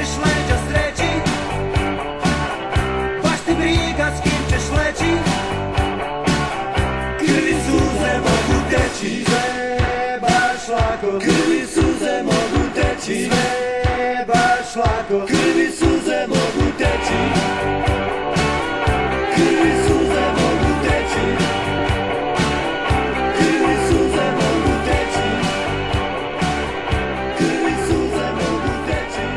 ćeš leđa sreći, baš ti briga s kim ćeš leći. Krvi suze mogu teći, sve baš lako. Krvi suze mogu teći, sve baš lako. Krvi suze mogu teći, krvi suze mogu teći, krvi suze mogu teći, krvi suze mogu teći, krvi suze mogu teći,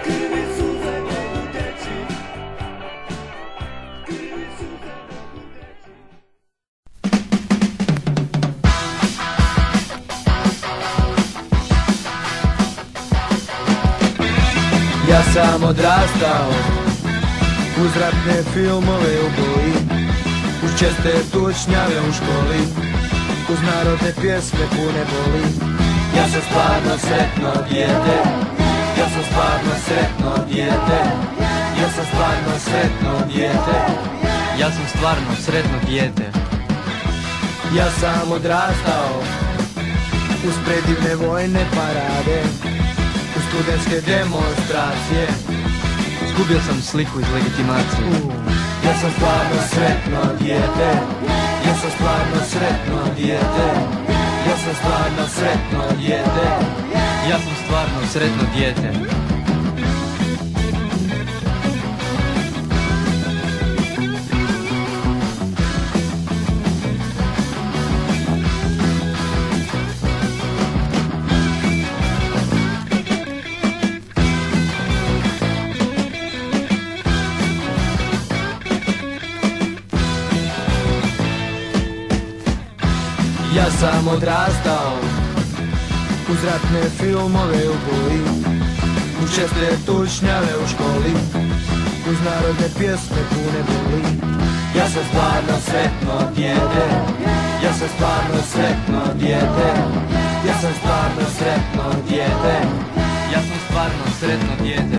krvi suze mogu teći. Ja sam odrastao uz ratne filmove u boji, uz česte tučnjave u školi, uz narodne pjesme pune boli. Ja sam stvarno sretno dijete, ja sam stvarno sretno dijete, ja sam stvarno sretno dijete, Ja sam stvarno sretno dijete. ja sam odrastao uz predivne vojne parade, uz studentske demonstracije. Zgubio sam sliku iz legitimacije. Ja sam stvarno sretno dijete, ja sam stvarno sretno dijete, ja sam stvarno sretno dijete. Ja sam stvarno sretno dijete. Ja sam odrastao uz ratne filmove u boji, uz česte tučnjave u školi, uz narodne pjesme pune boli. Ja sam stvarno sretno dijete, ja sam stvarno sretno dijete, ja sam stvarno sretno dijete. Ja sam stvarno sretno dijete.